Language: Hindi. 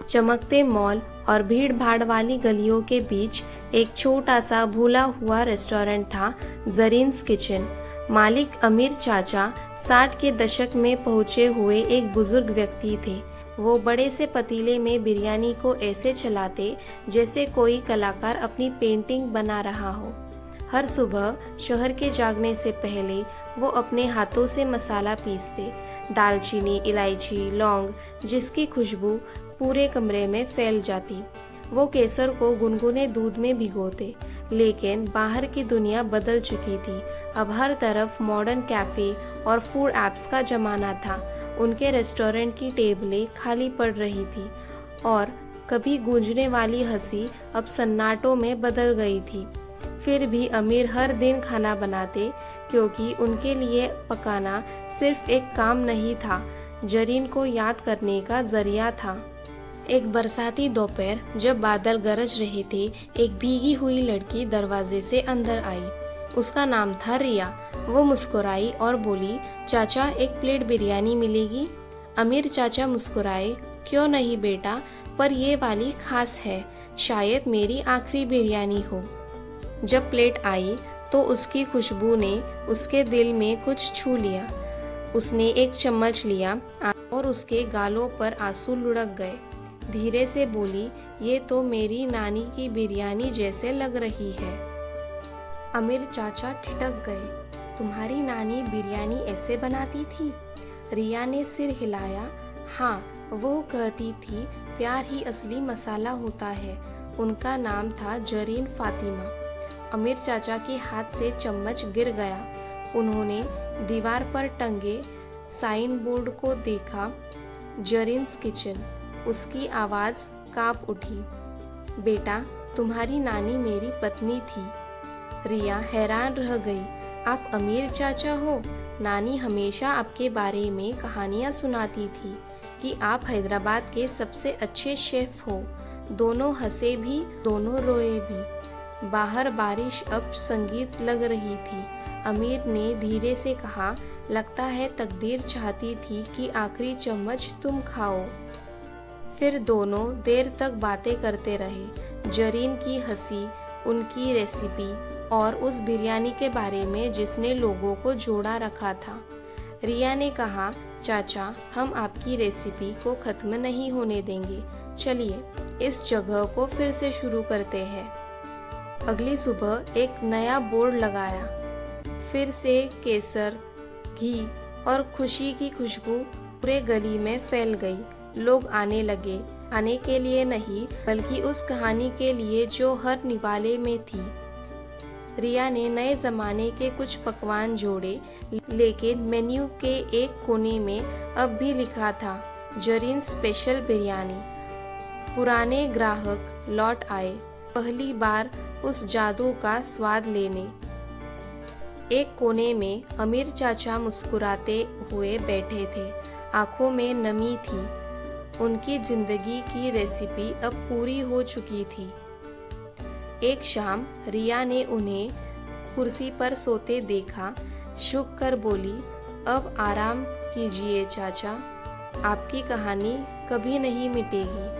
चमकते मॉल और भीड़ भाड़ वाली गलियों के बीच एक छोटा सा भूला हुआ रेस्टोरेंट था, जरीन्स किचन। मालिक अमीर चाचा 60 के दशक में पहुंचे हुए एक बुजुर्ग व्यक्ति थे। वो बड़े से पतीले में बिरयानी को ऐसे चलाते जैसे कोई कलाकार अपनी पेंटिंग बना रहा हो। हर सुबह शहर के जागने से पहले वो अपने हाथों से मसाला पीसते, दालचीनी, इलायची, लौंग, जिसकी खुशबू पूरे कमरे में फैल जाती। वो केसर को गुनगुने दूध में भिगोते। लेकिन बाहर की दुनिया बदल चुकी थी। अब हर तरफ मॉडर्न कैफ़े और फूड ऐप्स का ज़माना था। उनके रेस्टोरेंट की टेबलें खाली पड़ रही थी और कभी गूंजने वाली हंसी अब सन्नाटों में बदल गई थी। फिर भी अमीर हर दिन खाना बनाते, क्योंकि उनके लिए पकाना सिर्फ एक काम नहीं था, जरीन को याद करने का जरिया था। एक बरसाती दोपहर जब बादल गरज रहे थे, एक भीगी हुई लड़की दरवाजे से अंदर आई। उसका नाम था रिया। वो मुस्कुराई और बोली, चाचा एक प्लेट बिरयानी मिलेगी? अमीर चाचा मुस्कुराए, क्यों नहीं बेटा, पर ये वाली खास है, शायद मेरी आखिरी बिरयानी हो। जब प्लेट आई तो उसकी खुशबू ने उसके दिल में कुछ छू लिया। उसने एक चम्मच लिया और उसके गालों पर आंसू लुढ़क गए। धीरे से बोली, ये तो मेरी नानी की बिरयानी जैसे लग रही है। अमीर चाचा ठिठक गए। तुम्हारी नानी बिरयानी ऐसे बनाती थी? रिया ने सिर हिलाया। हाँ, वो कहती थी प्यार ही असली मसाला होता है। उनका नाम था जरीन फातिमा। अमीर चाचा के हाथ से चम्मच गिर गया। उन्होंने दीवार पर टंगे साइन बोर्ड को देखा, जरीन्स किचन। उसकी आवाज़ कांप उठी। बेटा, तुम्हारी नानी मेरी पत्नी थी। रिया हैरान रह गई। आप अमीर चाचा हो? नानी हमेशा आपके बारे में कहानियाँ सुनाती थी कि आप हैदराबाद के सबसे अच्छे शेफ हो। दोनों हंसे भी, दोनों रोए भी। बाहर बारिश अब संगीत लग रही थी। अमीर ने धीरे से कहा, लगता है तकदीर चाहती थी कि आखिरी चम्मच तुम खाओ। फिर दोनों देर तक बातें करते रहे। जरीन की हंसी, उनकी रेसिपी और उस बिरयानी के बारे में जिसने लोगों को जोड़ा रखा था। रिया ने कहा, चाचा, हम आपकी रेसिपी को ख़त्म नहीं होने देंगे। चलिए इस जगह को फिर से शुरू करते हैं। अगली सुबह एक नया बोर्ड लगाया। फिर से केसर, घी और खुशी की खुशबू पूरे गली में फैल गई। लोग आने लगे, खाने के लिए नहीं बल्कि उस कहानी के लिए जो हर निवाले में थी। रिया ने नए ज़माने के कुछ पकवान जोड़े, लेकिन मेन्यू के एक कोने में अब भी लिखा था, जरीन स्पेशल बिरयानी। पुराने ग्राहक लौट आए, पहली बार उस जादू का स्वाद लेने। एक कोने में अमीर चाचा मुस्कुराते हुए बैठे थे, आंखों में नमी थी। उनकी जिंदगी की रेसिपी अब पूरी हो चुकी थी। एक शाम रिया ने उन्हें कुर्सी पर सोते देखा, झुक कर बोली, अब आराम कीजिए चाचा, आपकी कहानी कभी नहीं मिटेगी।